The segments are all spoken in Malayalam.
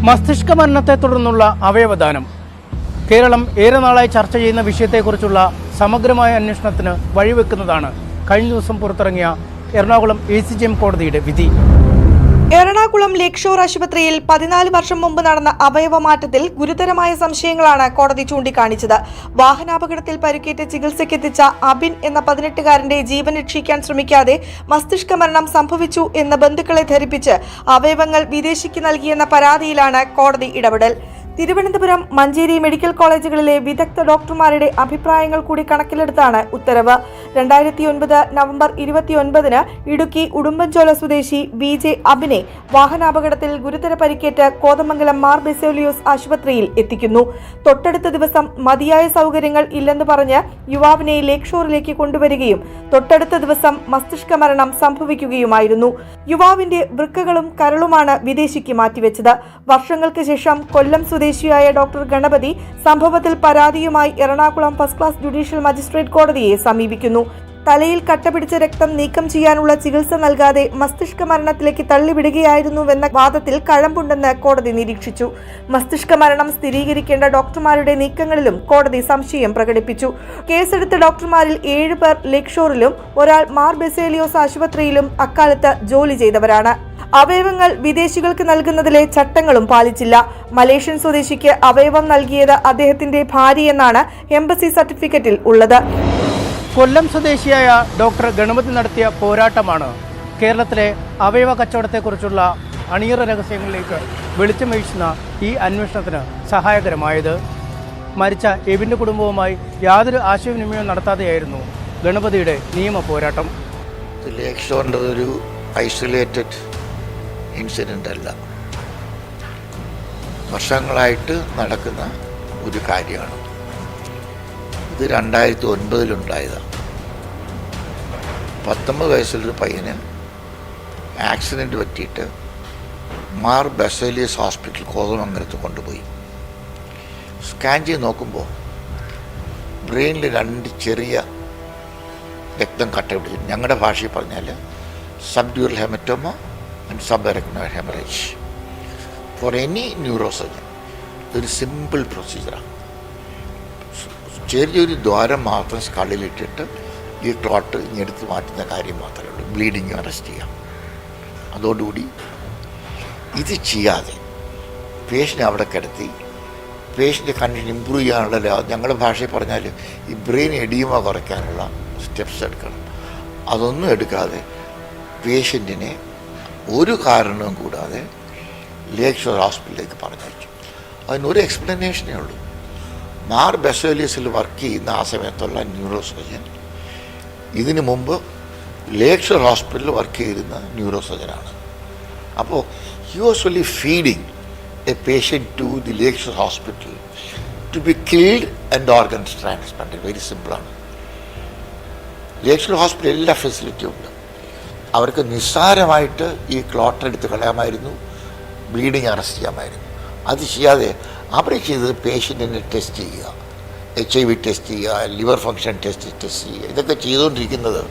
മസ്തിഷ്ക മരണത്തെ തുടർന്നുള്ള അവയവദാനം. കേരളം ഏറെ നാളായി ചർച്ച ചെയ്യുന്ന വിഷയത്തെക്കുറിച്ചുള്ള സമഗ്രമായ അന്വേഷണത്തിന് വഴിവെക്കുന്നതാണ് കഴിഞ്ഞ ദിവസം പുറത്തിറങ്ങിയ എറണാകുളം ACJM കോടതിയുടെ വിധി. എറണാകുളം ലേക്ക് ഷോർ ആശുപത്രിയിൽ 14 വർഷം മുമ്പ് നടന്ന അവയവമാറ്റത്തിൽ ഗുരുതരമായ സംശയങ്ങളാണ് കോടതി ചൂണ്ടിക്കാണിച്ചത്. വാഹനാപകടത്തിൽ പരിക്കേറ്റ് ചികിത്സയ്ക്കെത്തിച്ച അബിൻ എന്ന 18-കാരന്റെ ജീവൻ രക്ഷിക്കാൻ ശ്രമിക്കാതെ മസ്തിഷ്ക മരണം സംഭവിച്ചു എന്ന് ബന്ധുക്കളെ ധരിപ്പിച്ച് അവയവങ്ങൾ വിദേശിക്ക് നൽകിയെന്ന പരാതിയിലാണ് കോടതി ഇടപെടൽ. തിരുവനന്തപുരം, മഞ്ചേരി മെഡിക്കൽ കോളേജുകളിലെ വിദഗ്ധ ഡോക്ടർമാരുടെ അഭിപ്രായങ്ങൾ കൂടി കണക്കിലെടുത്താണ് ഉത്തരവ്. 2009 നവംബർ 29-ന് ഇടുക്കി ഉടുമ്പൻചോല സ്വദേശി VJ അബിനെ വാഹനാപകടത്തിൽ ഗുരുതര പരിക്കേറ്റ് കോതമംഗലം മാർ ബെസേലിയോസ് ആശുപത്രിയിൽ എത്തിക്കുന്നു. തൊട്ടടുത്ത ദിവസം മതിയായ സൗകര്യങ്ങൾ ഇല്ലെന്ന് പറഞ്ഞ് യുവാവിനെ ലേക്ക് ഷോറിലേക്ക് കൊണ്ടുവരികയും തൊട്ടടുത്ത ദിവസം മസ്തിഷ്ക മരണം സംഭവിക്കുകയുമായിരുന്നു. യുവാവിന്റെ വൃക്കകളും കരളുമാണ് വിദേശിക്ക് മാറ്റിവെച്ചത്. വർഷങ്ങൾക്ക് ശേഷം കൊല്ലം സ്വദേശിയായ ഡോക്ടർ ഗണപതി സംഭവത്തിൽ പരാതിയുമായി Ernakulam first class judicial magistrate കോടതിയെ സമീപിക്കുന്നു. തലയിൽ കട്ടപിടിച്ച രക്തം നീക്കം ചെയ്യാനുള്ള ചികിത്സ നൽകാതെ മസ്തിഷ്ക മരണത്തിലേക്ക് തള്ളിവിടുകയായിരുന്നുവെന്ന വാദത്തിൽ കഴമ്പുണ്ടെന്ന് കോടതി നിരീക്ഷിച്ചു. മസ്തിഷ്ക മരണം സ്ഥിരീകരിക്കേണ്ട ഡോക്ടർമാരുടെ നീക്കങ്ങളിലും കോടതി സംശയം പ്രകടിപ്പിച്ചു. കേസെടുത്ത ഡോക്ടർമാരിൽ 7 പേർ ലേക്ക് ഷോറിലും ഒരാൾ മാർ ബെസേലിയോസ് ആശുപത്രിയിലും അക്കാലത്ത് ജോലി ചെയ്തവരാണ്. അവയവങ്ങൾ വിദേശികൾക്ക് നൽകുന്നതിലെ ചട്ടങ്ങളും പാലിച്ചില്ല. മലേഷ്യൻ സ്വദേശിക്ക് അവയവം നൽകിയത് അദ്ദേഹത്തിന്റെ ഭാര്യയെന്നാണ് എംബസി സർട്ടിഫിക്കറ്റിൽ ഉള്ളത്. കൊല്ലം സ്വദേശിയായ ഡോക്ടർ ഗണപതി നടത്തിയ പോരാട്ടമാണ് കേരളത്തിലെ അവയവ കച്ചവടത്തെക്കുറിച്ചുള്ള അണിയറ രഹസ്യങ്ങളിലേക്ക് വെളിച്ചം വീശുന്ന ഈ അന്വേഷണത്തിന് സഹായകരമായത്. മരിച്ച എബിൻ്റെ കുടുംബവുമായി യാതൊരു ആശയവിനിമയവും നടത്താതെയായിരുന്നു ഗണപതിയുടെ നിയമ പോരാട്ടം. ലേക്ക് ഷോറിൻ്റെ ഒരു ഐസൊലേറ്റഡ് ഇൻസിഡൻ്റ് അല്ല, വർഷങ്ങളായിട്ട് നടക്കുന്ന ഒരു കാര്യമാണ്. ഇത് 2009-ലുണ്ടായതാണ്. 19 വയസ്സുള്ളൊരു പയ്യന് ആക്സിഡൻറ്റ് പറ്റിയിട്ട് മാർ ബെസേലിയസ് ഹോസ്പിറ്റൽ കോതമംഗലത്ത് കൊണ്ടുപോയി. സ്കാൻ ചെയ്ത് നോക്കുമ്പോൾ ബ്രെയിനിൽ 2 ചെറിയ രക്തം കട്ട പിടിച്ചിട്ട്, ഞങ്ങളുടെ ഭാഷയിൽ പറഞ്ഞാൽ subdural haematoma and sub-arachnoid haemorrhage. For any ന്യൂറോസർജൻ ഇതൊരു സിമ്പിൾ പ്രൊസീജിയറാണ്. ചെറിയൊരു ദ്വാരം മാത്രം സ്കളിലിട്ടിട്ട് ഈ ക്ലോട്ട് എടുത്ത് മാറ്റുന്ന കാര്യം മാത്രമേ ഉള്ളൂ. ബ്ലീഡിങ് അറസ്റ്റ് ചെയ്യാം. അതോടുകൂടി ഇത് ചെയ്യാതെ പേഷ്യൻ്റ് അവിടെ കിടത്തി പേഷ്യൻ്റെ കണ്ടീഷൻ ഇമ്പ്രൂവ് ചെയ്യാനുള്ള, ഞങ്ങളുടെ ഭാഷയിൽ പറഞ്ഞാൽ ഈ ബ്രെയിൻ എഡീമ കുറയ്ക്കാനുള്ള സ്റ്റെപ്സ് എടുക്കണം. അതൊന്നും എടുക്കാതെ പേഷ്യൻറ്റിനെ ഒരു കാരണവും കൂടാതെ ലേക്ക് ഷോർ ഹോസ്പിറ്റലിലേക്ക് പറഞ്ഞയച്ചു. അതിനൊരു എക്സ്പ്ലനേഷനേ ഉള്ളൂ. മാർ ബെസേലിയസിൽ വർക്ക് ചെയ്യുന്ന ആ സമയത്തുള്ള ന്യൂറോ സർജൻ ഇതിനു മുമ്പ് ലേക്ക് ഷോർ ഹോസ്പിറ്റലിൽ വർക്ക് ചെയ്തിരുന്ന ന്യൂറോ സർജനാണ്. അപ്പോൾ he was only feeding a patient to the Lake Shore hospital to be killed and organs transplanted. Very സിമ്പിളാണ്. ലേക്ക് ഷോർ ഹോസ്പിറ്റൽ എല്ലാ ഫെസിലിറ്റിയും ഉണ്ട്. അവർക്ക് നിസ്സാരമായിട്ട് ഈ ക്ലോട്ട് എടുത്ത് കളയാമായിരുന്നു, ബ്ലീഡിങ് അറസ്റ്റ് ചെയ്യാമായിരുന്നു. അത് ചെയ്യാതെ അവിടെ ചെയ്തത് പേഷ്യൻറ്റിനെ ടെസ്റ്റ് ചെയ്യുക, HIV ടെസ്റ്റ് ചെയ്യുക, ലിവർ ഫങ്ഷൻ ടെസ്റ്റ് ചെയ്യുക. ഇതൊക്കെ ചെയ്തുകൊണ്ടിരിക്കുന്നത്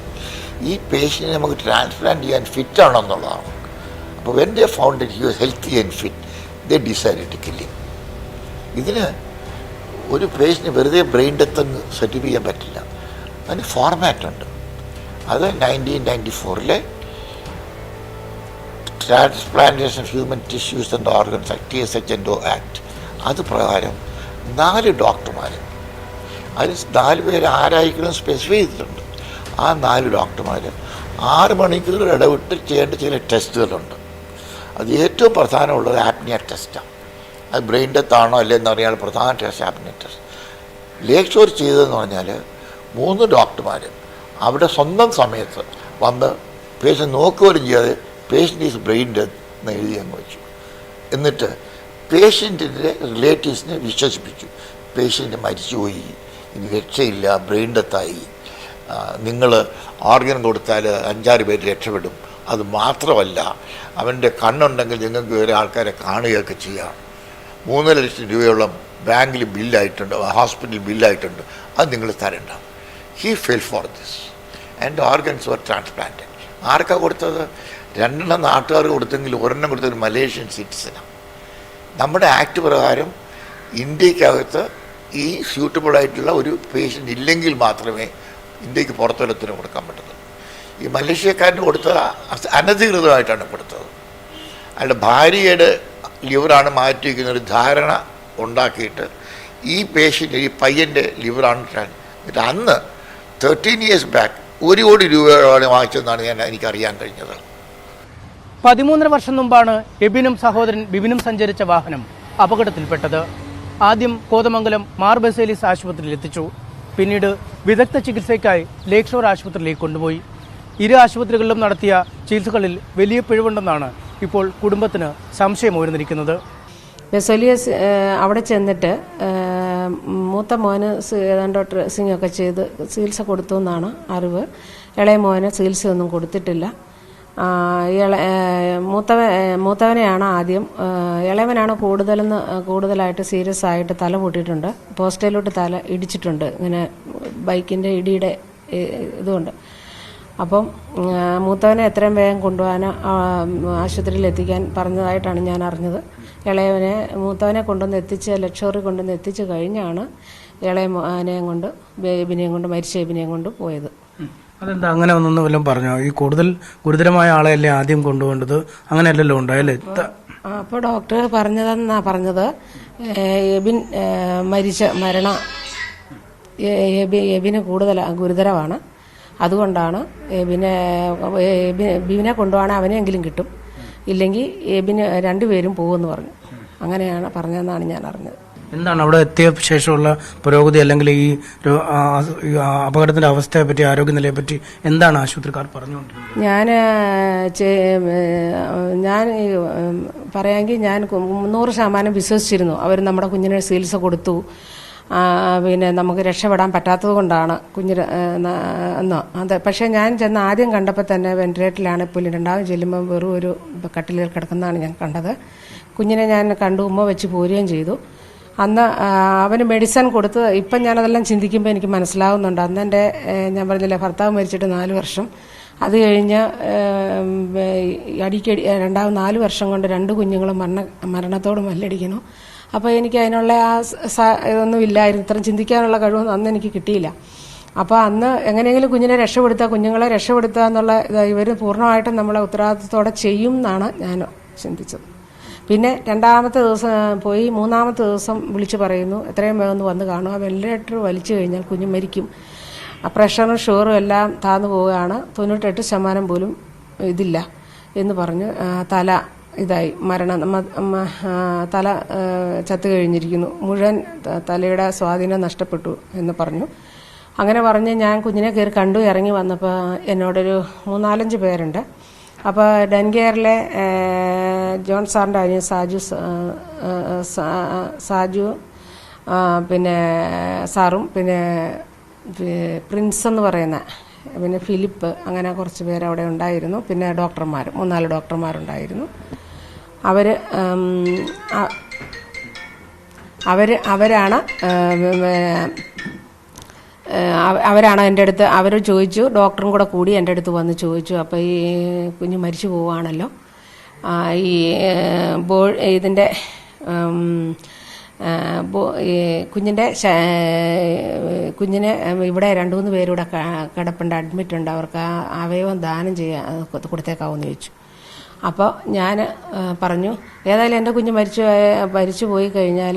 ഈ പേഷ്യൻറ്റിനെ നമുക്ക് ട്രാൻസ്പ്ലാന്റ് ചെയ്യാൻ ഫിറ്റാണോ എന്നുള്ളതാണ്. അപ്പോൾ when they found that he was healthy and fit, they decided to kill him. ഇതിന് ഒരു പേഷ്യൻറ്റ് വെറുതെ ബ്രെയിൻ ഡെത്ത് സർട്ടിഫൈ ചെയ്യാൻ പറ്റില്ല. അതിന് ഫോർമാറ്റുണ്ട്. അത് 1994-ലെ transplantation of human tissues and organs act, TSHNO act, അത് പ്രകാരം 4 ഡോക്ടർമാർ, അതിൽ 4 പേര് ആരായിരിക്കണം സ്പെസിഫൈ ചെയ്തിട്ടുണ്ട്. ആ 4 ഡോക്ടർമാർ 6 മണിക്കൂർ ഇടവിട്ട് ചെയ്യേണ്ട ചില ടെസ്റ്റുകളുണ്ട്. അത് ഏറ്റവും പ്രധാനമുള്ളത് ആപ്നിയ ടെസ്റ്റാണ്. അത് ബ്രെയിൻ ഡെത്ത് ആണോ അല്ലെന്ന് അറിയാൻ പ്രധാന ടെസ്റ്റ് ആപ്നിയ ടെസ്റ്റ്. ലേക്ക് ഷോർ ചെയ്തതെന്ന് പറഞ്ഞാൽ 3 ഡോക്ടർമാർ അവിടെ സ്വന്തം സമയത്ത് വന്ന് പേഷ്യൻ്റ് നോക്കുകയും ചെയ്യാതെ പേഷ്യൻ്റ് ഈസ് ബ്രെയിൻ ഡെത്ത് എന്ന് എഴുതി അങ്ങ് വെച്ചു. എന്നിട്ട് പേഷ്യൻറ്റിൻ്റെ റിലേറ്റീവ്സിനെ വിശ്വസിപ്പിച്ചു. പേഷ്യൻ്റ് മരിച്ചുപോയി, ഇനി രക്ഷയില്ല, ബ്രെയിൻ ഡെത്തായി, നിങ്ങൾ ഓർഗൻ കൊടുത്താൽ 5-6 പേര് രക്ഷപ്പെടും. അത് മാത്രമല്ല, അവൻ്റെ കണ്ണുണ്ടെങ്കിൽ നിങ്ങൾക്ക് വേറെ ആൾക്കാരെ കാണുകയൊക്കെ ചെയ്യാം. 3.5 ലക്ഷം രൂപയോളം ബാങ്കിൽ ബില്ലായിട്ടുണ്ട്, ഹോസ്പിറ്റൽ ബില്ലായിട്ടുണ്ട്, അത് നിങ്ങൾ തരണ്ട. He fell for this and organs were transplanted. ആർക്കാണ് കൊടുത്തത്? 2 നാട്ടുകാർ കൊടുത്തെങ്കിൽ 1 കൊടുത്തൊരു മലേഷ്യൻ സിറ്റിസനാണ്. നമ്മുടെ ആക്ട് പ്രകാരം ഇന്ത്യക്കകത്ത് ഈ സ്യൂട്ടബിളായിട്ടുള്ള ഒരു പേഷ്യൻ്റ് ഇല്ലെങ്കിൽ മാത്രമേ ഇന്ത്യക്ക് പുറത്തൊലത്തിന് കൊടുക്കാൻ പറ്റത്തുള്ളൂ. ഈ മലേഷ്യക്കാരന് കൊടുത്തത് അനധികൃതമായിട്ടാണ് കൊടുത്തത്. അയാളുടെ ഭാര്യയുടെ ലിവറാണ് മാറ്റി വയ്ക്കുന്നൊരു ധാരണ ഉണ്ടാക്കിയിട്ട് ഈ പേഷ്യൻ്റ് ഈ പയ്യൻ്റെ ലിവറാണ് എന്നിട്ട് അന്ന് 13 years ബാക്ക് 1 കോടി രൂപയോളം വാങ്ങിച്ചതെന്നാണ് എനിക്കറിയാൻ കഴിഞ്ഞത്. 13 വർഷം മുമ്പാണ് എബിനും സഹോദരൻ ബിബിനും സഞ്ചരിച്ച വാഹനം അപകടത്തിൽപ്പെട്ടത്. ആദ്യം കോതമംഗലം മാർ ബസേലിസ് ആശുപത്രിയിൽ എത്തിച്ചു. പിന്നീട് വിദഗ്ധ ചികിത്സയ്ക്കായി ലേക്ക് ഷോർ ആശുപത്രിയിലേക്ക് കൊണ്ടുപോയി. ഇരു ആശുപത്രികളിലും നടത്തിയ ചികിത്സകളിൽ വലിയ പിഴവുണ്ടെന്നാണ് ഇപ്പോൾ കുടുംബത്തിന് സംശയം ഉയർന്നിരിക്കുന്നത്. ബെസോലിയസ് അവിടെ ചെന്നിട്ട് മൂത്ത മോന് ഏതാണ്ട് ഡ്രസ്സിംഗ് ഒക്കെ ചെയ്ത് ചികിത്സ കൊടുത്തു എന്നാണ് അറിവ്. ഇളയ മോന് ചികിത്സയൊന്നും കൊടുത്തിട്ടില്ല. മൂത്തവനെയാണ് ആദ്യം, ഇളയവനാണ് കൂടുതലായിട്ട് സീരിയസ് ആയിട്ട് തല പൊട്ടിയിട്ടുണ്ട്. പോസ്റ്റയിലോട്ട് തല ഇടിച്ചിട്ടുണ്ട്, ഇങ്ങനെ ബൈക്കിൻ്റെ ഇടിയുടെ ഇതുകൊണ്ട്. അപ്പം മൂത്തവനെ എത്രയും വേഗം കൊണ്ടുപോകാൻ ആശുപത്രിയിൽ എത്തിക്കാൻ പറഞ്ഞതായിട്ടാണ് ഞാൻ അറിഞ്ഞത്. മൂത്തവനെ കൊണ്ടുവന്ന് എത്തിച്ച് ലക്ഷറി കൊണ്ടുവന്ന് എത്തിച്ച് കഴിഞ്ഞാണ് ഇളയ മോനെയും കൊണ്ട് ബേബിനെയും കൊണ്ട് മരിച്ച ബേബിനെയും കൊണ്ട് പോയത്. അതെന്താ അങ്ങനെ ഒന്നും വല്ലതും പറഞ്ഞോ? ഈ കൂടുതൽ ഗുരുതരമായ ആളെയല്ലേ ആദ്യം കൊണ്ടുപോകേണ്ടത്, അങ്ങനെയല്ലല്ലോ ഉണ്ടായല്ലേ? അപ്പോൾ ഡോക്ടർ പറഞ്ഞത് എബിൻ എബിന് ഗുരുതരമാണ്. അതുകൊണ്ടാണ് ബിബിനെ കൊണ്ടുപോകണേ അവനെങ്കിലും കിട്ടും, ഇല്ലെങ്കിൽ എബിന് രണ്ടുപേരും പോകുമെന്ന് പറഞ്ഞു. അങ്ങനെയാണ് പറഞ്ഞതെന്നാണ് ഞാൻ അറിഞ്ഞത്. എന്താണ് അവിടെ എത്തിയ ശേഷമുള്ള പുരോഗതി, അല്ലെങ്കിൽ ഈ അപകടത്തിന്റെ അവസ്ഥയെ പറ്റി, ആരോഗ്യനിലയെ പറ്റി എന്താണ് ആശുപത്രിക്കാർ പറഞ്ഞുകൊണ്ടിരുന്നത്? ഞാൻ പറയാമെങ്കിൽ ഞാൻ 100% വിശ്വസിച്ചിരുന്നു. അവർ നമ്മുടെ കുഞ്ഞിനെ ചികിത്സ കൊടുത്തു, പിന്നെ നമുക്ക് രക്ഷപ്പെടാൻ പറ്റാത്തത് കൊണ്ടാണ് കുഞ്ഞിന് എന്നോ അത്. പക്ഷേ ഞാൻ ചെന്ന് ആദ്യം കണ്ടപ്പോൾ തന്നെ വെന്റിലേറ്ററിലാണ്. ഇപ്പോൾ രണ്ടാമത് ചെല്ലുമ്പോൾ വെറും ഒരു കട്ടിലിൽ കിടക്കുന്നതാണ് ഞാൻ കണ്ടത്. കുഞ്ഞിനെ ഞാൻ കണ്ടു, ഉമ്മ വെച്ച് പോരുകയും ചെയ്തു. അന്ന് അവന് മെഡിസിൻ കൊടുത്ത് ഇപ്പം ഞാനതെല്ലാം ചിന്തിക്കുമ്പോൾ എനിക്ക് മനസ്സിലാവുന്നുണ്ട്. അന്ന് എൻ്റെ ഞാൻ പറഞ്ഞില്ലേ, ഭർത്താവ് മരിച്ചിട്ട് 4 വർഷം. അത് കഴിഞ്ഞ് അടിക്കടി 4 വർഷം കൊണ്ട് 2 കുഞ്ഞുങ്ങളും മരണത്തോട് മല്ലടിക്കുന്നു. അപ്പോൾ എനിക്ക് അതിനുള്ള ഇതൊന്നും ഇല്ലായിരുന്നു, ഇത്രയും ചിന്തിക്കാനുള്ള കഴിവൊന്നും അന്ന് എനിക്ക് കിട്ടിയില്ല. അപ്പോൾ അന്ന് എങ്ങനെയെങ്കിലും കുഞ്ഞുങ്ങളെ രക്ഷപ്പെടുത്തുക എന്നുള്ള ഇവർ പൂർണ്ണമായിട്ടും നമ്മളെ ഉത്തരവാദിത്തത്തോടെ ചെയ്യും എന്നാണ് ഞാൻ ചിന്തിച്ചത്. പിന്നെ 2ാമത്തെ ദിവസം പോയി, 3ാമത്തെ ദിവസം വിളിച്ച് പറയുന്നു എത്രയും വേഗം വന്ന് കാണുക, വെന്റിലേറ്റർ വലിച്ചു കഴിഞ്ഞാൽ കുഞ്ഞ് മരിക്കും, പ്രഷറും ഷുഗറും എല്ലാം താന്നു പോവുകയാണ്, 98% പോലും ഇതില്ല എന്ന് പറഞ്ഞ് തല ഇതായി തല ചത്തു കഴിഞ്ഞിരിക്കുന്നു, മുഴുവൻ തലയുടെ സ്വാധീനം നഷ്ടപ്പെട്ടു എന്ന് പറഞ്ഞു. അങ്ങനെ പറഞ്ഞ് ഞാൻ കുഞ്ഞിനെ കയറി കണ്ടു ഇറങ്ങി വന്നപ്പോൾ എന്നോടൊരു 3-4 പേരുണ്ട്. അപ്പോൾ ഡെൻകെയറിലെ ജോൺ സാറിൻ്റെ അനിയൻ സാജു പിന്നെ സാറും പിന്നെ പ്രിൻസ് എന്ന് പറയുന്ന പിന്നെ ഫിലിപ്പ്, അങ്ങനെ കുറച്ച് പേര് അവിടെ ഉണ്ടായിരുന്നു. പിന്നെ ഡോക്ടർമാർ 3-4 ഡോക്ടർമാരുണ്ടായിരുന്നു. അവരാണ് എൻ്റെ അടുത്ത്, അവർ ചോദിച്ചു, ഡോക്ടറും കൂടി എൻ്റെ അടുത്ത് വന്ന് ചോദിച്ചു, അപ്പോൾ ഈ കുഞ്ഞ് മരിച്ചു പോവുകയാണല്ലോ, ഇതിൻ്റെ കുഞ്ഞിനെ ഇവിടെ 2-3 പേരൂടെ കിടപ്പുണ്ട്, അഡ്മിറ്റുണ്ട്, അവർക്ക് അവയവം ദാനം ചെയ്യാൻ കൊടുത്തേക്കാവെന്ന് ചോദിച്ചു. അപ്പോൾ ഞാൻ പറഞ്ഞു, ഏതായാലും എൻ്റെ കുഞ്ഞ് മരിച്ചു പോയി കഴിഞ്ഞാൽ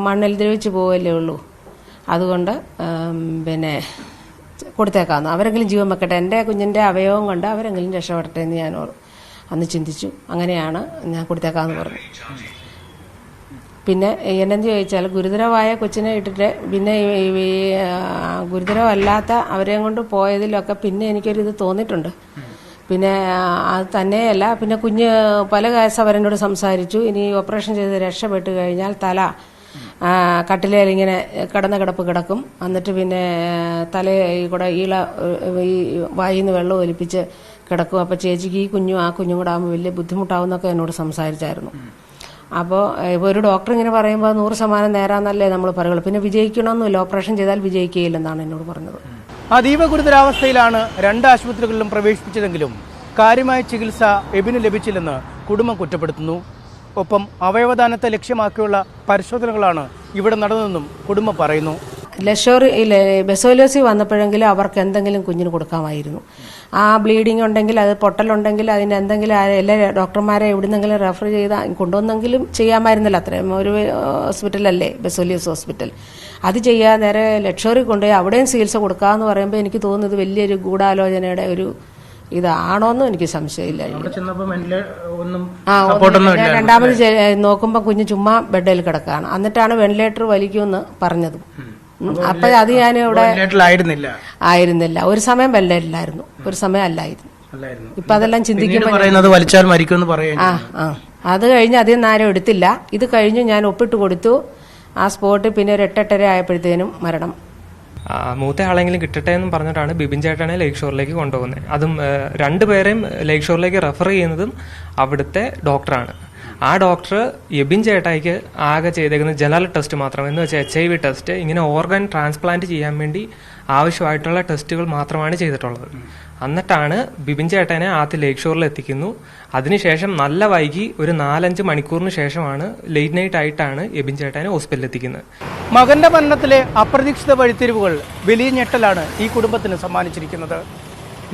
മണ്ണിൽ ദ്രവിച്ച് പോവല്ലേ ഉള്ളൂ, അതുകൊണ്ട് പിന്നെ കൊടുത്തേക്കാമെന്ന്, അവരെങ്കിലും ജീവൻ വെക്കട്ടെ, എൻ്റെ കുഞ്ഞിൻ്റെ അവയവം കൊണ്ട് അവരെങ്കിലും രക്ഷപ്പെടട്ടെ എന്ന് ഞാൻ അന്ന് ചിന്തിച്ചു. അങ്ങനെയാണ് ഞാൻ കൊടുത്തേക്കാമെന്ന് പറഞ്ഞു. പിന്നെ എന്നെന്ന് ചോദിച്ചാൽ ഗുരുതരമായ കൊച്ചിനെ ഇട്ടിട്ട് പിന്നെ ഗുരുതരമല്ലാത്ത അവരെയും കൊണ്ട് പോയതിലൊക്കെ പിന്നെ എനിക്കൊരിത് തോന്നിയിട്ടുണ്ട്. പിന്നെ അത് തന്നെയല്ല, പിന്നെ കുഞ്ഞ് പല കേസ് അവരെന്നോട് സംസാരിച്ചു, ഇനി ഓപ്പറേഷൻ ചെയ്ത് രക്ഷപ്പെട്ട് കഴിഞ്ഞാൽ തല കട്ടിലേൽ ഇങ്ങനെ കിടപ്പ് കിടക്കും, എന്നിട്ട് പിന്നെ തലയിൽ കൂടെ ഈ വായിൽ നിന്ന് വെള്ളം ഒലിപ്പിച്ച് കിടക്കും, അപ്പോൾ ചേച്ചിക്ക് ഈ കുഞ്ഞും ആ കുഞ്ഞും കൂടെ ആകുമ്പോൾ വലിയ ബുദ്ധിമുട്ടാവുന്നൊക്കെ എന്നോട് സംസാരിച്ചായിരുന്നു. അപ്പോൾ ഇപ്പോൾ ഒരു ഡോക്ടർ ഇങ്ങനെ പറയുമ്പോൾ 100% നേരാന്നല്ലേ നമ്മൾ പറയുള്ളൂ. പിന്നെ വിജയിക്കണമെന്നില്ല, ഓപ്പറേഷൻ ചെയ്താൽ വിജയിക്കുകയില്ലെന്നാണ് എന്നോട് പറഞ്ഞത്. അതീവ ഗുരുതരാവസ്ഥയിലാണ് 2 ആശുപത്രികളിലും പ്രവേശിപ്പിച്ചതെങ്കിലും കാര്യമായ ചികിത്സ എബിന് ലഭിച്ചില്ലെന്ന് കുടുംബം കുറ്റപ്പെടുത്തുന്നു. ഒപ്പം അവയവദാനത്തെ ലക്ഷ്യമാക്കിയുള്ള പരിശോധനകളാണ് ഇവിടെ നടന്നതെന്നും കുടുംബം പറയുന്നു. ബെസോലിയോസിസ് വന്നപ്പോഴെങ്കിലും അവർക്ക് എന്തെങ്കിലും കുഞ്ഞിന് കൊടുക്കാമായിരുന്നു. ആ ബ്ലീഡിംഗ് ഉണ്ടെങ്കിൽ, അത് പൊട്ടലുണ്ടെങ്കിൽ അതിന് എന്തെങ്കിലും എല്ലാ ഡോക്ടർമാരെ എവിടുന്നെങ്കിലും റെഫർ ചെയ്ത് കൊണ്ടുവന്നെങ്കിലും ചെയ്യാമായിരുന്നല്ലോ. അത്രയും ഒരു ഹോസ്പിറ്റലല്ലേ ബെസോലിയോസിസ് ഹോസ്പിറ്റൽ. അത് ചെയ്യാൻ നേരെ ലക്ഷറി കൊണ്ടുപോയി അവിടെയും ചികിത്സ കൊടുക്കാമെന്ന് പറയുമ്പോൾ എനിക്ക് തോന്നുന്നത് വലിയൊരു ഗൂഢാലോചനയുടെ ഒരു ഇതാണോന്നും എനിക്ക് സംശയമില്ല. രണ്ടാമത് നോക്കുമ്പോൾ കുഞ്ഞ് ചുമ്മാ ബെഡിൽ കിടക്കുകയാണ്. എന്നിട്ടാണ് വെന്റിലേറ്റർ വലിക്കുമെന്ന് പറഞ്ഞത്. അപ്പൊ അത് ഞാൻ ഇവിടെ ആയിരുന്നില്ല. ഒരു സമയം വെന്റിലേറ്ററിലായിരുന്നു, ഒരു സമയം അല്ലായിരുന്നു. ഇപ്പൊ അതെല്ലാം ചിന്തിക്കുമ്പോൾ അത് കഴിഞ്ഞ് അധികം നേരം എടുത്തില്ല. ഇത് കഴിഞ്ഞ് ഞാൻ ഒപ്പിട്ട് കൊടുത്തു. ആ സ്പോട്ട് പിന്നെ ഒരു 8-8:30 ആയപ്പോഴത്തേനും മരണം. മൂത്ത ആളെങ്കിലും കിട്ടട്ടെ എന്നും പറഞ്ഞിട്ടാണ് ബിബിൻ ചേട്ടനെ ലേക്ക് ഷോറിലേക്ക് കൊണ്ടുപോകുന്നത്. അതും രണ്ടുപേരെയും ലേക്ക് ഷോറിലേക്ക് റെഫർ ചെയ്യുന്നതും അവിടുത്തെ ഡോക്ടറാണ്. ആ ഡോക്ടർ എബിൻ ചേട്ടായിക്ക് ആകെ ചെയ്തേക്കുന്നത് ജനറൽ ടെസ്റ്റ് മാത്രം, എന്ന് വെച്ചാൽ HIV ടെസ്റ്റ്, ഇങ്ങനെ ഓർഗൻ ട്രാൻസ്പ്ലാന്റ് ചെയ്യാൻ വേണ്ടി ആവശ്യമായിട്ടുള്ള ടെസ്റ്റുകൾ മാത്രമാണ് ചെയ്തിട്ടുള്ളത്. എന്നിട്ടാണ് ബിബിൻ ചേട്ടനെ ആദ്യം ലേക്ക് ഷോറിൽ എത്തിക്കുന്നു. അതിനുശേഷം നല്ല വൈകി ഒരു 4-5 മണിക്കൂറിന് ശേഷമാണ് ലേറ്റ് നൈറ്റ് ആയിട്ടാണ് എബിൻ ചേട്ടനെ ഹോസ്പിറ്റലിൽ എത്തിക്കുന്നത്. മകന്റെ മരണത്തിലെ അപ്രതീക്ഷിത വഴിത്തിരിവുകൾ വലിയ ഞെട്ടലാണ് ഈ കുടുംബത്തിന് സമ്മാനിച്ചിരിക്കുന്നത്.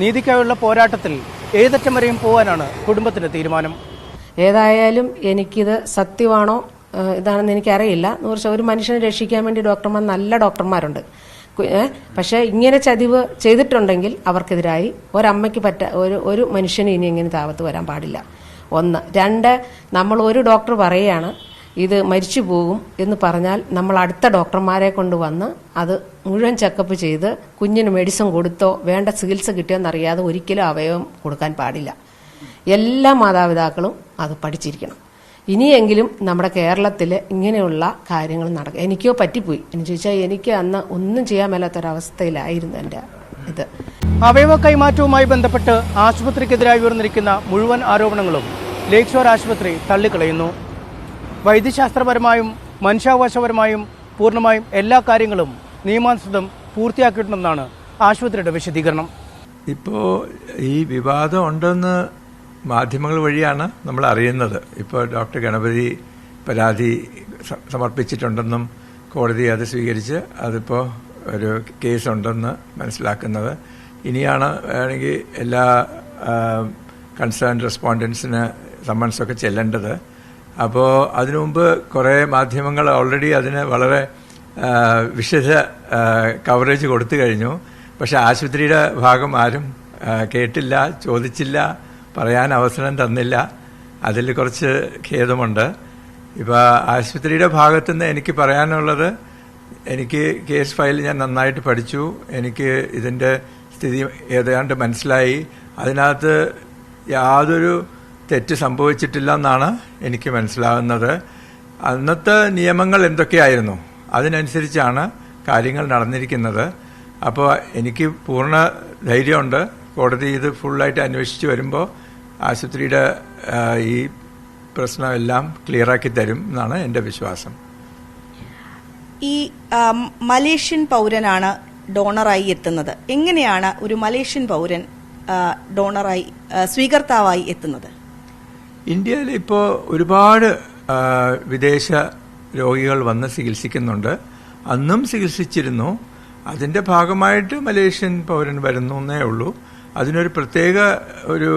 നീതിക്കായുള്ള പോരാട്ടത്തിൽ ഏതറ്റം വരെയും പോകാനാണ് കുടുംബത്തിന്റെ തീരുമാനം. ഏതായാലും എനിക്കിത് സത്യമാണോ ഇതാണെന്ന് എനിക്കറിയില്ല. ഒരു മനുഷ്യനെ രക്ഷിക്കാൻ വേണ്ടി ഡോക്ടർമാർ, നല്ല ഡോക്ടർമാരുണ്ട്. പക്ഷെ ഇങ്ങനെ ചതിവ് ചെയ്തിട്ടുണ്ടെങ്കിൽ അവർക്കെതിരായി ഒരമ്മയ്ക്ക് ഒരു മനുഷ്യന് ഇനി ഇങ്ങനെ താവത്ത് വരാൻ പാടില്ല. 1. 2, നമ്മൾ ഒരു ഡോക്ടർ പറയുകയാണ് ഇത് മരിച്ചു പോകും എന്ന് പറഞ്ഞാൽ നമ്മൾ അടുത്ത ഡോക്ടർമാരെ കൊണ്ടുവന്ന് അത് മുഴുവൻ ചെക്കപ്പ് ചെയ്ത് കുഞ്ഞിന് മെഡിസിൻ കൊടുത്തോ വേണ്ട ചികിത്സ കിട്ടിയോ എന്നറിയാതെ ഒരിക്കലും അവയവം കൊടുക്കാൻ പാടില്ല. എല്ലാ മാതാപിതാക്കളും അത് പഠിച്ചിരിക്കണം. ഇനിയെങ്കിലും നമ്മുടെ കേരളത്തിൽ ഇങ്ങനെയുള്ള കാര്യങ്ങൾ നടക്കും. എനിക്കോ പറ്റിപ്പോയി എന്ന് ചോദിച്ചാൽ എനിക്ക് അന്ന് ഒന്നും ചെയ്യാൻ മേലാത്തൊരവസ്ഥയിലായിരുന്നു എൻ്റെ ഇത്. അവയവ കൈമാറ്റവുമായി ബന്ധപ്പെട്ട് ആശുപത്രിക്കെതിരായി ഉയർന്നിരിക്കുന്ന മുഴുവൻ ആരോപണങ്ങളും ലേക്ക് ഷോർ ആശുപത്രി തള്ളിക്കളയുന്നു. വൈദ്യശാസ്ത്രപരമായും മനുഷ്യാവകാശപരമായും പൂർണ്ണമായും എല്ലാ കാര്യങ്ങളും നിയമാനുസൃതം പൂർത്തിയാക്കിയിട്ടുണ്ടെന്നാണ് ആശുപത്രിയുടെ വിശദീകരണം. ഇപ്പോൾ ഈ വിവാദം ഉണ്ടെന്ന് മാധ്യമങ്ങൾ വഴിയാണ് നമ്മൾ അറിയുന്നത്. ഇപ്പോൾ ഡോക്ടർ ഗണപതി പരാതി സമർപ്പിച്ചിട്ടുണ്ടെന്നും കോടതി അത് സ്വീകരിച്ച് അതിപ്പോൾ ഒരു കേസുണ്ടെന്ന് മനസ്സിലാക്കുന്നത്. ഇനിയാണ് വേണമെങ്കിൽ എല്ലാ കൺസേൺ റെസ്പോണ്ടൻസിന് സമ്മൻസൊക്കെ ചെല്ലേണ്ടത്. അപ്പോൾ അതിനു മുമ്പ് കുറേ മാധ്യമങ്ങൾ ഓൾറെഡി അതിന് വളരെ വിശദ കവറേജ് കൊടുത്തു കഴിഞ്ഞു. പക്ഷെ ആശുപത്രിയുടെ ഭാഗം ആരും കേട്ടില്ല, ചോദിച്ചില്ല, പറയാൻ അവസരം തന്നില്ല. അതിൽ കുറച്ച് ഖേദമുണ്ട്. ഇപ്പോൾ ആശുപത്രിയുടെ ഭാഗത്തുനിന്ന് എനിക്ക് പറയാനുള്ളത്, എനിക്ക് കേസ് ഫയൽ ഞാൻ നന്നായിട്ട് പഠിച്ചു. എനിക്ക് ഇതിൻ്റെ സ്ഥിതി ഏതാണ്ട് മനസ്സിലായി. അതിനകത്ത് യാതൊരു തെറ്റ് സംഭവിച്ചിട്ടില്ല എന്നാണ് എനിക്ക് മനസ്സിലാകുന്നത്. അന്നത്തെ നിയമങ്ങൾ എന്തൊക്കെയായിരുന്നു അതിനനുസരിച്ചാണ് കാര്യങ്ങൾ നടന്നിരിക്കുന്നത്. അപ്പോൾ എനിക്ക് പൂർണ്ണ ധൈര്യമുണ്ട്. കോടതി ഇത് ഫുള്ളായിട്ട് അന്വേഷിച്ച് വരുമ്പോൾ ആശുപത്രിയുടെ ഈ പ്രശ്നമെല്ലാം ക്ലിയറാക്കി തരും എന്നാണ് എൻ്റെ വിശ്വാസം. ഈ മലേഷ്യൻ പൗരനാണ് ഡോണറായി എത്തുന്നത്. എങ്ങനെയാണ് ഒരു മലേഷ്യൻ പൗരൻ ഡോണറായി സ്വീകർത്താവായി എത്തുന്നത്? ഇന്ത്യയിൽ ഇപ്പോൾ ഒരുപാട് വിദേശ രോഗികൾ വന്ന് ചികിത്സിക്കുന്നുണ്ട്. അന്നും ചികിത്സിച്ചിരുന്നു. അതിൻ്റെ ഭാഗമായിട്ട് മലേഷ്യൻ പൗരൻ വരുന്നു എന്നേ ഉള്ളൂ. അതിനൊരു പ്രത്യേക ഒരു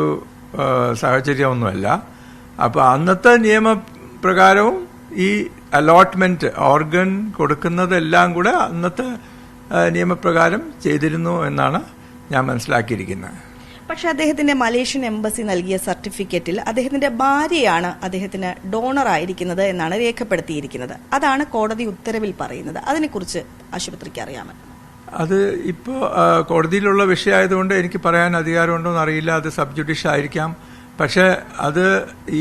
സാഹചര്യമൊന്നുമല്ല. അപ്പോൾ അന്നത്തെ നിയമപ്രകാരവും ഈ അലോട്ട്മെന്റ് ഓർഗൻ കൊടുക്കുന്നതെല്ലാം കൂടെ അന്നത്തെ നിയമപ്രകാരം ചെയ്തിരുന്നു എന്നാണ് ഞാൻ മനസ്സിലാക്കിയിരിക്കുന്നത്. പക്ഷെ അദ്ദേഹത്തിന്റെ മലേഷ്യൻ എംബസി നൽകിയ സർട്ടിഫിക്കറ്റിൽ അദ്ദേഹത്തിന്റെ ഭാര്യയാണ് അദ്ദേഹത്തിന് ഡോണർ ആയിരിക്കുന്നത് എന്നാണ് രേഖപ്പെടുത്തിയിരിക്കുന്നത്. അതാണ് കോടതി ഉത്തരവിൽ പറയുന്നത്. അതിനെക്കുറിച്ച് ആശുപത്രിക്ക് അറിയാമോ? അത് ഇപ്പോൾ കോടതിയിലുള്ള വിഷയമായതുകൊണ്ട് എനിക്ക് പറയാൻ അധികാരമുണ്ടോ എന്നറിയില്ല. അത് സബ് ജുഡീഷ്യൽ ആയിരിക്കാം. പക്ഷേ അത്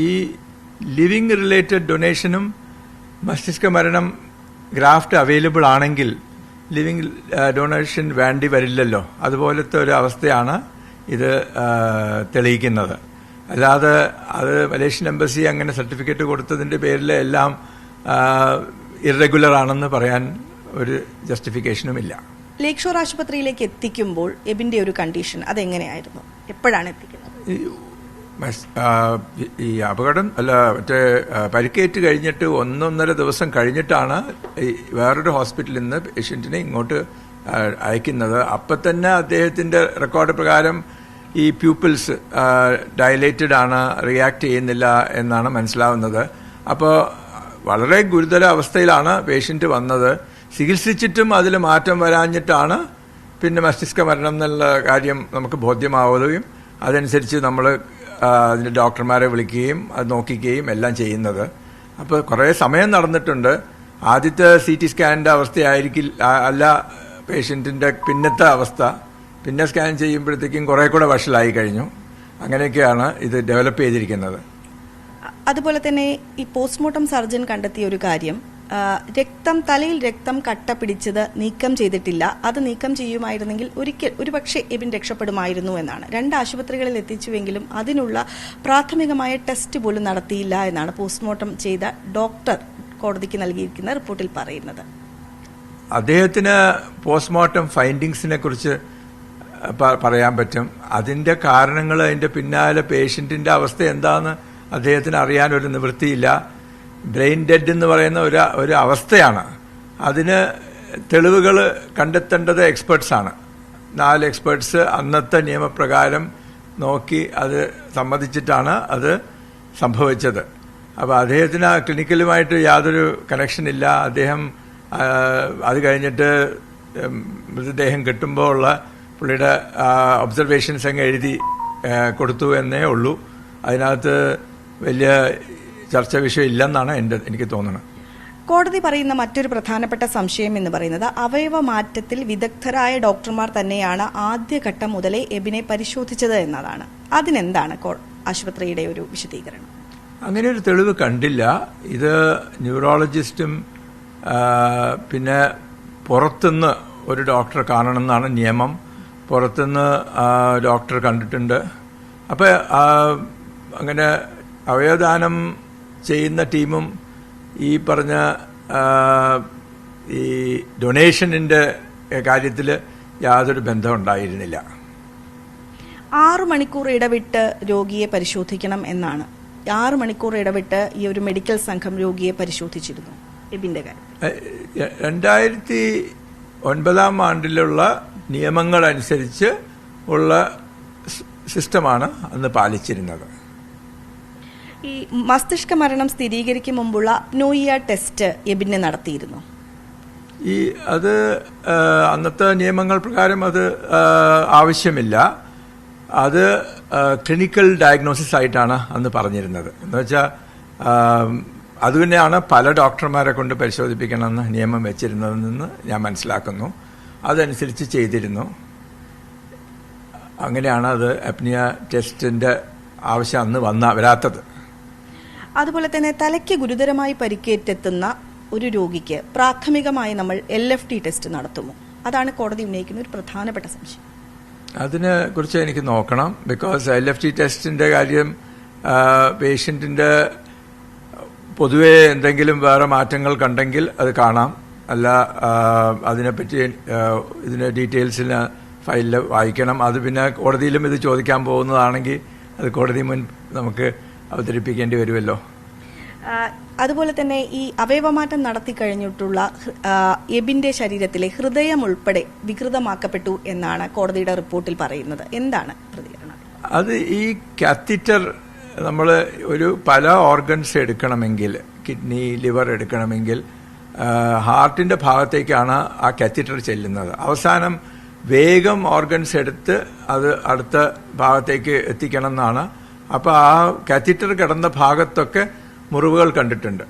ഈ ലിവിങ് റിലേറ്റഡ് ഡൊണേഷനും മസ്തിഷ്ക മരണം ഗ്രാഫ്റ്റ് അവൈലബിൾ ആണെങ്കിൽ ലിവിങ് ഡൊണേഷൻ വേണ്ടി വരില്ലല്ലോ. അതുപോലത്തെ ഒരു അവസ്ഥയാണ് ഇത് തെളിയിക്കുന്നത്. അല്ലാതെ അത് മലേഷ്യൻ എംബസി അങ്ങനെ സർട്ടിഫിക്കറ്റ് കൊടുത്തതിൻ്റെ പേരിൽ എല്ലാം ഇറഗുലർ ആണെന്ന് പറയാൻ ഒരു ജസ്റ്റിഫിക്കേഷനുമില്ല. ലേക്ക് ഷോർ ആശുപത്രിയിലേക്ക് എത്തിക്കുമ്പോൾ എബിന്റെ ഒരു കണ്ടീഷൻ അതെങ്ങനെയായിരുന്നു? എപ്പോഴാണ് എത്തിക്കുന്നത്? ഈ അപകടം മറ്റേ പരിക്കേറ്റ് കഴിഞ്ഞിട്ട് 1.5 ദിവസം കഴിഞ്ഞിട്ടാണ് ഈ വേറൊരു ഹോസ്പിറ്റലിൽ നിന്ന് പേഷ്യൻറ്റിനെ ഇങ്ങോട്ട് അയക്കുന്നത്. അപ്പം തന്നെ അദ്ദേഹത്തിൻ്റെ റെക്കോർഡ് പ്രകാരം ഈ പ്യൂപ്പിൾസ് ഡയലേറ്റഡ് ആണ്, റിയാക്ട് ചെയ്യുന്നില്ല എന്നാണ് മനസ്സിലാവുന്നത്. അപ്പോൾ വളരെ ഗുരുതര അവസ്ഥയിലാണ് പേഷ്യൻ്റ് വന്നത്. ചികിത്സിച്ചിട്ടും അതിൽ മാറ്റം വരാഞ്ഞിട്ടാണ് പിന്നെ മസ്തിഷ്ക മരണം എന്നുള്ള കാര്യം നമുക്ക് ബോധ്യമാവുകയും അതനുസരിച്ച് നമ്മൾ അതിൻ്റെ ഡോക്ടർമാരെ വിളിക്കുകയും അത് നോക്കിക്കുകയും എല്ലാം ചെയ്യുന്നത്. അപ്പോൾ കുറേ സമയം നടന്നിട്ടുണ്ട്. ആദ്യത്തെ CT സ്കാനിൻ്റെ അവസ്ഥയായിരിക്കില്ല അല്ല പേഷ്യൻറ്റിൻ്റെ പിന്നത്തെ അവസ്ഥ. പിന്നെ സ്കാൻ ചെയ്യുമ്പോഴത്തേക്കും കുറേ കൂടെ വഷളായി കഴിഞ്ഞു. അങ്ങനെയൊക്കെയാണ് ഇത് ഡെവലപ്പ് ചെയ്തിരിക്കുന്നത്. അതുപോലെ തന്നെ ഈ പോസ്റ്റ്മോർട്ടം സർജൻ കണ്ടെത്തിയ ഒരു കാര്യം, തലയിൽ രക്തം കട്ട പിടിച്ചത് നീക്കം ചെയ്തിട്ടില്ല. അത് നീക്കം ചെയ്യുമായിരുന്നെങ്കിൽ ഒരുപക്ഷെ എബിൻ രക്ഷപ്പെടുമായിരുന്നു എന്നാണ്. 2 ആശുപത്രികളിൽ എത്തിച്ചുവെങ്കിലും അതിനുള്ള പ്രാഥമികമായ ടെസ്റ്റ് പോലും നടത്തിയില്ല എന്നാണ് പോസ്റ്റ്മോർട്ടം ചെയ്ത ഡോക്ടർ കോടതിക്ക് നൽകിയിരിക്കുന്ന റിപ്പോർട്ടിൽ പറയുന്നത്. അദ്ദേഹത്തിന് പോസ്റ്റ്മോർട്ടം ഫൈൻഡിങ്സിനെ കുറിച്ച് പറയാൻ പറ്റും. അതിൻ്റെ കാരണങ്ങൾ, അതിൻ്റെ പിന്നാലെ പേഷ്യൻറ്റിൻ്റെ അവസ്ഥ എന്താണെന്ന് അദ്ദേഹത്തിന് അറിയാനൊരു നിവൃത്തിയില്ല. ബ്രെയിൻ ഡെഡ് എന്ന് പറയുന്ന ഒരു അവസ്ഥയാണ്. അതിന് തെളിവുകൾ കണ്ടെത്തേണ്ടത് എക്സ്പേർട്സാണ്. 4 എക്സ്പേർട്സ് അന്നത്തെ നിയമപ്രകാരം നോക്കി അത് സമ്മതിച്ചിട്ടാണ് അത് സംഭവിച്ചത്. അപ്പോൾ അദ്ദേഹത്തിന് ക്ലിനിക്കലുമായിട്ട് യാതൊരു കണക്ഷൻ ഇല്ല. അദ്ദേഹം അത് കഴിഞ്ഞിട്ട് മൃതദേഹം കിട്ടുമ്പോൾ ഉള്ള പുള്ളിയുടെ ഒബ്സർവേഷൻസ് അങ്ങ് എഴുതി കൊടുത്തു എന്നേ ഉള്ളൂ. അതിനകത്ത് വലിയ ചർച്ച വിഷയം ഇല്ലെന്നാണ് എനിക്ക് തോന്നുന്നത്. കോടതി പറയുന്ന മറ്റൊരു പ്രധാനപ്പെട്ട സംശയം എന്ന് പറയുന്നത് അവയവ മാറ്റത്തിൽ വിദഗ്ധരായ ഡോക്ടർമാർ തന്നെയാണ് ആദ്യഘട്ടം മുതലേ എബിനെ പരിശോധിച്ചത് എന്നതാണ്. അതിനെന്താണ് ആശുപത്രിയുടെ ഒരു വിശദീകരണം? അങ്ങനെ ഒരു തെളിവ് കണ്ടില്ല. ഇത് ന്യൂറോളജിസ്റ്റും പിന്നെ പുറത്തുനിന്ന് ഒരു ഡോക്ടറെ കാണണമെന്നാണ് നിയമം. പുറത്തുനിന്ന് ഡോക്ടർ കണ്ടിട്ടുണ്ട്. അപ്പോൾ അങ്ങനെ അവയവദാനം ചെയ്യുന്ന ടീമും ഈ പറഞ്ഞ ഈ ഡൊണേഷനിൻ്റെ കാര്യത്തിൽ യാതൊരു ബന്ധം ഉണ്ടായിരുന്നില്ല. 6 മണിക്കൂർ ഇടവിട്ട് രോഗിയെ പരിശോധിക്കണം എന്നാണ്. 6 മണിക്കൂർ ഇടവിട്ട് ഈ ഒരു മെഡിക്കൽ സംഘം രോഗിയെ പരിശോധിച്ചിരുന്നു. എബിന്റെ കാര്യം 2009 ആണ്ടിലുള്ള നിയമങ്ങൾ അനുസരിച്ച് ഉള്ള സിസ്റ്റമാണ് അന്ന് പാലിച്ചിരുന്നത്. ഈ മസ്തിഷ്ക മരണം സ്ഥിരീകരിക്കും മുമ്പുള്ള അപ്നോയിയ ടെസ്റ്റ് എബിനെ നടത്തിയിരുന്നു. അത് അന്നത്തെ നിയമങ്ങൾ പ്രകാരം അത് ആവശ്യമില്ല. അത് ക്ലിനിക്കൽ ഡയഗ്നോസിസ് ആയിട്ടാണ് അന്ന് പറഞ്ഞിരുന്നത്. എന്ന് വെച്ചാൽ അതുതന്നെയാണ് പല ഡോക്ടർമാരെ കൊണ്ട് പരിശോധിപ്പിക്കണമെന്ന് നിയമം വെച്ചിരുന്നതെന്ന് ഞാൻ മനസ്സിലാക്കുന്നു. അതനുസരിച്ച് ചെയ്തിരുന്നു. അങ്ങനെയാണ് അത് അപ്നിയ ടെസ്റ്റിന്റെ ആവശ്യം അന്ന് വരാത്തത്. അതുപോലെ തന്നെ തലയ്ക്ക് ഗുരുതരമായി പരിക്കേറ്റെത്തുന്ന ഒരു രോഗിക്ക് പ്രാഥമികമായി നമ്മൾ LFT ടെസ്റ്റ് നടത്തുമോ? അതാണ് കോടതി ഉന്നയിക്കുന്ന ഒരു പ്രധാനപ്പെട്ട സംശയം. അതിനെ കുറിച്ച് എനിക്ക് നോക്കണം. ബിക്കോസ് LFT ടെസ്റ്റിന്റെ കാര്യം പേഷ്യന്റിന്റെ പൊതുവെ എന്തെങ്കിലും വേറെ മാറ്റങ്ങൾ കണ്ടെങ്കിൽ അത് കാണാം. അല്ല അതിനെപ്പറ്റി ഇതിന്റെ ഡീറ്റെയിൽസിന് ഫയലിൽ വായിക്കണം. അത് പിന്നെ കോടതിയിലും ഇത് ചോദിക്കാൻ പോകുന്നതാണെങ്കിൽ അത് കോടതി മുൻ നമുക്ക് അവതരിപ്പിക്കേണ്ടി വരുമല്ലോ. അതുപോലെ തന്നെ ഈ അവയവമാറ്റം നടത്തി കഴിഞ്ഞിട്ടുള്ള എബിന്റെ ശരീരത്തിലെ ഹൃദയം ഉൾപ്പെടെ വികൃതമാക്കപ്പെട്ടു എന്നാണ് കോടതിയുടെ റിപ്പോർട്ടിൽ പറയുന്നത്. എന്താണ് പ്രതികരണം? അത് ഈ കാത്തീറ്റർ നമ്മൾ പല ഓർഗൻസ് എടുക്കണമെങ്കിൽ, കിഡ്നി, ലിവർ എടുക്കണമെങ്കിൽ ഹാർട്ടിന്റെ ഭാഗത്തേക്കാണ് ആ കാത്തീറ്റർ ചെല്ലുന്നത്. അവസാനം വേഗം ഓർഗൻസ് എടുത്ത് അത് അടുത്ത ഭാഗത്തേക്ക് എത്തിക്കണം എന്നാണ്. അപ്പോൾ ആ കാത്തീറ്റർ കിടന്ന ഭാഗത്തൊക്കെ മുറിവുകൾ കണ്ടിട്ടുണ്ട്.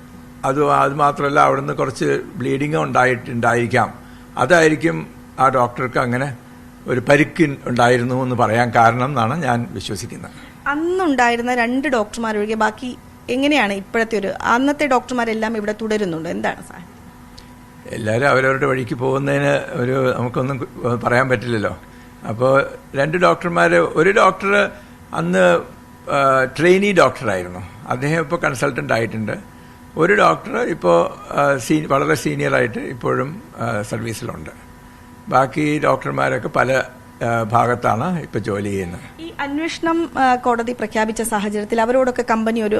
അത് മാത്രമല്ല അവിടുന്ന് കുറച്ച് ബ്ലീഡിങ് ഉണ്ടായിരിക്കാം. അതായിരിക്കും ആ ഡോക്ടർക്ക് അങ്ങനെ ഒരു പരിക്ക് ഉണ്ടായിരുന്നു എന്ന് പറയാൻ കാരണം എന്നാണ് ഞാൻ വിശ്വസിക്കുന്നത്. അന്നുണ്ടായിരുന്ന 2 ഡോക്ടർമാരൊഴികെ ബാക്കി എങ്ങനെയാണ് ഇപ്പോഴത്തെ അന്നത്തെ ഡോക്ടർമാരെല്ലാം ഇവിടെ തുടരുന്നുണ്ട്? എന്താണ് സാഹചര്യം? എല്ലാവരും അവരവരുടെ വഴിക്ക് പോകുന്നതിന് നമുക്കൊന്നും പറയാൻ പറ്റില്ലല്ലോ. അപ്പോൾ 2 ഡോക്ടർമാർ, ഒരു ഡോക്ടർ അന്ന് ട്രെയിനി ഡോക്ടറായിരുന്നു, അദ്ദേഹം ഇപ്പോൾ കൺസൾട്ടൻ്റ് ആയിട്ടുണ്ട്. ഒരു ഡോക്ടർ ഇപ്പോൾ വളരെ സീനിയറായിട്ട് ഇപ്പോഴും സർവീസിലുണ്ട്. ബാക്കി ഡോക്ടർമാരൊക്കെ പല ഭാഗത്താണ് ഇപ്പോൾ ജോലി ചെയ്യുന്നത്. ഈ അന്വേഷണം കോടതി പ്രഖ്യാപിച്ച സാഹചര്യത്തിൽ അവരോടൊക്കെ കമ്പനി ഒരു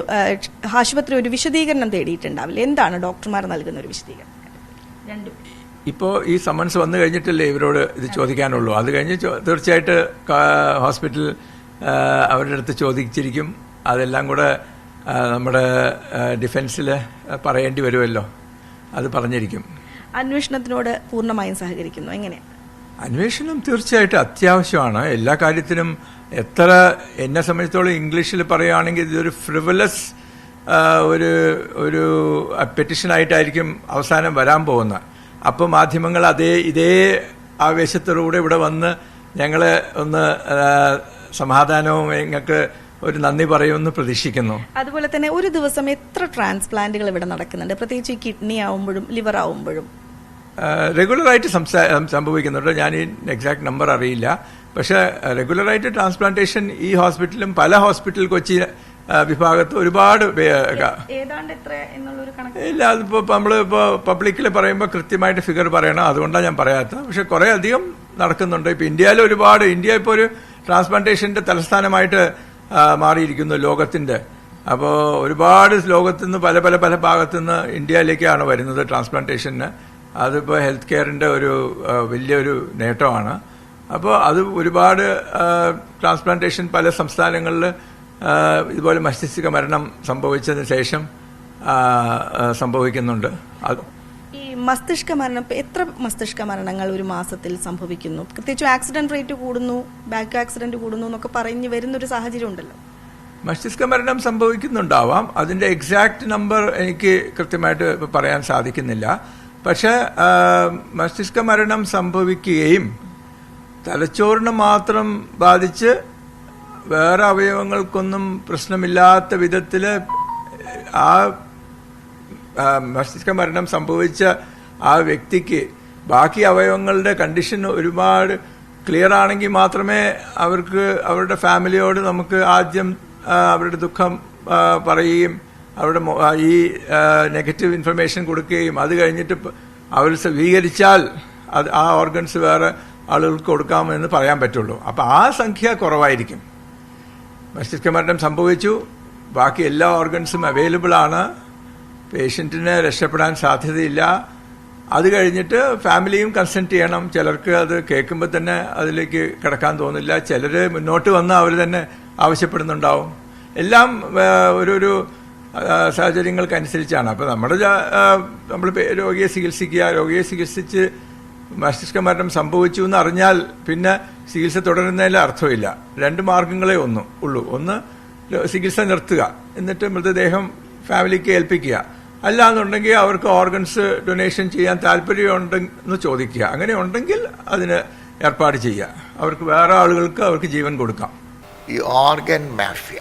ആശുപത്രി ഒരു വിശദീകരണം തേടിയിട്ടുണ്ടാവില്ല. എന്താണ് ഡോക്ടർമാർ നൽകുന്ന ഒരു വിശദീകരണം? ഇപ്പോൾ ഈ സമൻസ് വന്നു കഴിഞ്ഞിട്ടല്ലേ ഇവരോട് ഇത് ചോദിക്കാനുള്ളൂ. അത് കഴിഞ്ഞ് തീർച്ചയായിട്ട് ഹോസ്പിറ്റൽ അവരുടെ അടുത്ത് ചോദിച്ചിരിക്കും. അതെല്ലാം കൂടെ നമ്മുടെ ഡിഫൻസിൽ പറയേണ്ടി വരുമല്ലോ, അത് പറഞ്ഞിരിക്കും. അന്വേഷണത്തിനോട് പൂർണ്ണമായും സഹകരിക്കുന്നു. എങ്ങനെയാണ്? അന്വേഷണം തീർച്ചയായിട്ടും അത്യാവശ്യമാണ്. എല്ലാ കാര്യത്തിനും എത്ര എന്നെ സംബന്ധിച്ചോളം ഇംഗ്ലീഷിൽ പറയുകയാണെങ്കിൽ ഇതൊരു ഫ്രിവലസ് ഒരു പെറ്റീഷനായിട്ടായിരിക്കും അവസാനം വരാൻ പോകുന്നത്. അപ്പോൾ മാധ്യമങ്ങൾ ഇതേ ആവേശത്തോടുകൂടെ ഇവിടെ വന്ന് ഞങ്ങളെ ഒന്ന് സമാധാനവും നിങ്ങൾക്ക് ഒരു നന്ദി പറയുമെന്ന് പ്രതീക്ഷിക്കുന്നു. അതുപോലെ തന്നെ ഒരു ദിവസം എത്ര ട്രാൻസ്പ്ലാന്റുകൾ ഇവിടെ നടക്കുന്നുണ്ട്, പ്രത്യേകിച്ച് ഈ കിഡ്നി ആവുമ്പോഴും ലിവർ ആവുമ്പോഴും? റെഗുലറായിട്ട് സംഭവിക്കുന്നുണ്ട്. ഞാൻ ഈ എക്സാക്ട് നമ്പർ അറിയില്ല. പക്ഷേ റെഗുലറായിട്ട് ട്രാൻസ്പ്ലാന്റേഷൻ ഈ ഹോസ്പിറ്റലും പല ഹോസ്പിറ്റൽ കൊച്ചി വിഭാഗത്ത് ഒരുപാട് ഇല്ല. അതിപ്പോൾ നമ്മളിപ്പോൾ പബ്ലിക്കിൽ പറയുമ്പോൾ കൃത്യമായിട്ട് ഫിഗർ പറയണം, അതുകൊണ്ടാണ് ഞാൻ പറയാത്തത്. പക്ഷെ കുറേ അധികം നടക്കുന്നുണ്ട്. ഇപ്പോൾ ഇന്ത്യയിൽ ഇന്ത്യ ഇപ്പോൾ ഒരു ട്രാൻസ്പ്ലാന്റേഷന്റെ തലസ്ഥാനമായിട്ട് മാറിയിരിക്കുന്നു ലോകത്തിന്റെ. അപ്പോൾ ഒരുപാട് ലോകത്തുനിന്ന് പല പല പല ഭാഗത്തുനിന്ന് ഇന്ത്യയിലേക്കാണ് വരുന്നത് ട്രാൻസ്പ്ലാന്റേഷന്. അതിപ്പോൾ ഹെൽത്ത് കെയറിന്റെ ഒരു വലിയൊരു നേട്ടമാണ്. അപ്പോൾ അത് ഒരുപാട് ട്രാൻസ്പ്ലാന്റേഷൻ പല സംസ്ഥാനങ്ങളിൽ ഇതുപോലെ മസ്തിഷ്ക മരണം സംഭവിച്ചതിന് ശേഷം സംഭവിക്കുന്നുണ്ട്. ഈ മസ്തിഷ്ക മരണം, എത്ര മസ്തിഷ്ക മരണങ്ങൾ ഒരു മാസത്തിൽ സംഭവിക്കുന്നു? പ്രത്യേകിച്ച് ആക്സിഡന്റ് റേറ്റ് കൂടുന്നു, ബാക്ക് ആക്സിഡന്റ് കൂടുന്നു എന്നൊക്കെ പറഞ്ഞു വരുന്നൊരു സാഹചര്യം ഉണ്ടല്ലോ. മസ്തിഷ്ക മരണം സംഭവിക്കുന്നുണ്ടാവാം. അതിന്റെ എക്സാക്ട് നമ്പർ എനിക്ക് കൃത്യമായിട്ട് പറയാൻ സാധിക്കുന്നില്ല. പക്ഷെ മസ്തിഷ്ക മരണം സംഭവിക്കുകയും തലച്ചോറിന് മാത്രം ബാധിച്ച് വേറെ അവയവങ്ങൾക്കൊന്നും പ്രശ്നമില്ലാത്ത വിധത്തിൽ ആ മസ്തിഷ്ക മരണം സംഭവിച്ച ആ വ്യക്തിക്ക് ബാക്കി അവയവങ്ങളുടെ കണ്ടീഷൻ ഒരുപാട് ക്ലിയർ ആണെങ്കിൽ മാത്രമേ അവരുടെ ഫാമിലിയോട് നമുക്ക് ആദ്യം അവരുടെ ദുഃഖം പറയുകയും അവരുടെ ഈ നെഗറ്റീവ് ഇൻഫർമേഷൻ കൊടുക്കുകയും അത് കഴിഞ്ഞിട്ട് അവർ സ്വീകരിച്ചാൽ ആ ഓർഗൻസ് വേറെ ആളുകൾക്ക് കൊടുക്കാമെന്ന് പറയാൻ പറ്റുള്ളൂ. അപ്പം ആ സംഖ്യ കുറവായിരിക്കും. മസ്തിഷ്ക മരണം സംഭവിച്ചു, ബാക്കി എല്ലാ ഓർഗൻസും അവൈലബിൾ ആണ്, പേഷ്യൻറ്റിന് രക്ഷപ്പെടാൻ സാധ്യതയില്ല. അത് കഴിഞ്ഞിട്ട് ഫാമിലിയും കൺസെൻറ്റ് ചെയ്യണം. ചിലർക്ക് അത് കേൾക്കുമ്പോൾ തന്നെ അതിലേക്ക് കിടക്കാൻ തോന്നില്ല. ചിലർ മുന്നോട്ട് വന്ന് അവർ തന്നെ ആവശ്യപ്പെടുന്നുണ്ടാവും. എല്ലാം ഒരു സാഹചര്യങ്ങൾക്കനുസരിച്ചാണ്. അപ്പോൾ നമ്മൾ രോഗിയെ ചികിത്സിച്ച് മസ്തിഷ്ക മരണം സംഭവിച്ചു എന്ന് അറിഞ്ഞാൽ പിന്നെ ചികിത്സ തുടരുന്നതിൽ അർത്ഥമില്ല. രണ്ട് മാർഗങ്ങളെ ഉള്ളൂ. ഒന്ന് ചികിത്സ നിർത്തുക, എന്നിട്ട് മൃതദേഹം ഫാമിലിക്ക് ഏൽപ്പിക്കുക. അല്ലാന്നുണ്ടെങ്കിൽ അവർക്ക് ഓർഗൻസ് ഡൊനേഷൻ ചെയ്യാൻ താല്പര്യമുണ്ടെന്ന് ചോദിക്കുക. അങ്ങനെ ഉണ്ടെങ്കിൽ അതിന് ഏർപ്പാട് ചെയ്യുക. അവർക്ക് വേറെ ആളുകൾക്ക് അവർക്ക് ജീവൻ കൊടുക്കാം. ഈ ഓർഗൻ മാഫിയ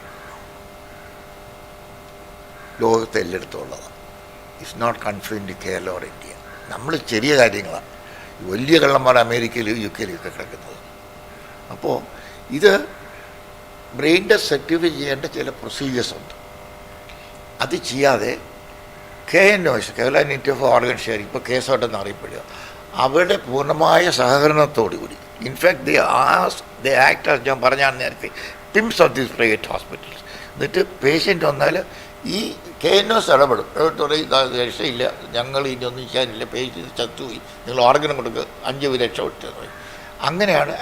ലോകത്തെ എല്ലായിടത്തും ഉള്ളതാണ്. It's not confined to Kerala or India. നമ്മൾ ചെറിയ കാര്യങ്ങളാണ് വലിയ കള്ളന്മാർ അമേരിക്കയിലും UK യിലൊക്കെ കിടക്കുന്നത്. അപ്പോൾ ഇത് ബ്രെയിൻ ടെസ്റ്റ് സർട്ടിഫൈ ചെയ്യേണ്ട ചില പ്രൊസീജിയേഴ്സ് ഉണ്ട്. അത് ചെയ്യാതെ KNOS, Kerala institute of organ sharing, ഇപ്പോൾ കേസോട്ടെന്ന് അറിയപ്പെടുക, അവരുടെ പൂർണ്ണമായ സഹകരണത്തോടുകൂടി ഇൻഫാക്ട് ദേ ആക്ട് ഞാൻ പറഞ്ഞാണ് നേരത്തെ പിംസ് ഓഫ് ദീസ് പ്രൈവറ്റ് ഹോസ്പിറ്റൽസ്. എന്നിട്ട് പേഷ്യൻ്റ് വന്നാൽ ഈ KNOS ഇടപെടും. രക്ഷയില്ല, ഞങ്ങൾ ഇനി ഒന്നും ചെയ്യാനില്ല, പേഷ്യൻ്റ് ചത്തുപോയി, നിങ്ങൾ ഓർഗനം കൊടുക്കുക, 5 രക്ഷപ്പെട്ടു. അങ്ങനെയാണ്.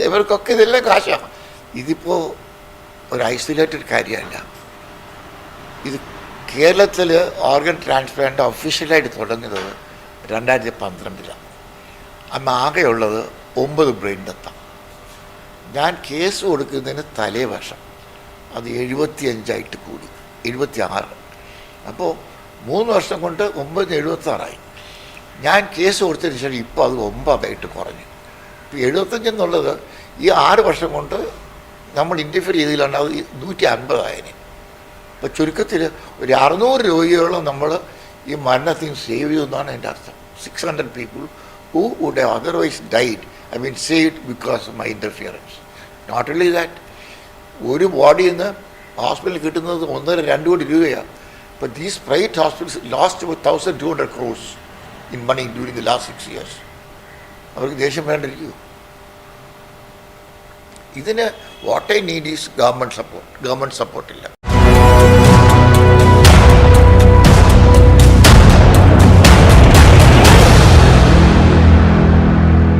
ഇവർക്കൊക്കെ ഇതെല്ലാം കാശാണ്. ഇതിപ്പോൾ ഒരു ഐസൊലേറ്റഡ് കാര്യമല്ല. ഇത് കേരളത്തിൽ ഓർഗൻ ട്രാൻസ്പ്ലാന്റ് ഒഫീഷ്യലായിട്ട് തുടങ്ങിയത് 2012. അന്ന് ആകെയുള്ളത് 9 ബ്രെയിൻ ഡെത്താണ്. ഞാൻ കേസ് കൊടുക്കുന്നതിന് തലേ വർഷം അത് 75 കൂടി 76. അപ്പോൾ 3 വർഷം കൊണ്ട് 976. ഞാൻ കേസ് കൊടുത്തതിന് ശേഷം ഇപ്പോൾ അത് 9 കുറഞ്ഞു. ഇപ്പോൾ 75 എന്നുള്ളത് ഈ 6 വർഷം കൊണ്ട് നമ്മൾ ഇൻ്റർഫിയർ ചെയ്തില്ലാണ്ട് അത് 150. അപ്പോൾ ചുരുക്കത്തിൽ ഒരു 600 രോഗികളെ നമ്മൾ ഈ മരണത്തിന് സേവ് ചെയ്യുമെന്നാണ് എൻ്റെ അർത്ഥം. 600 people who would have otherwise died have been saved because of my interference. Not only that, ഒരു ബോഡിയിൽ നിന്ന് ഹോസ്പിറ്റലിൽ കിട്ടുന്നത് 1.5-2 കോടി രൂപയാണ്. But these private hospitals lost about 1,200 crores in money during the last 6 years. അവർക്ക് ദേഷ്യം വേണ്ടിരിക്കുമോ? ഇതിന് what I need is government സപ്പോർട്ടില്ല.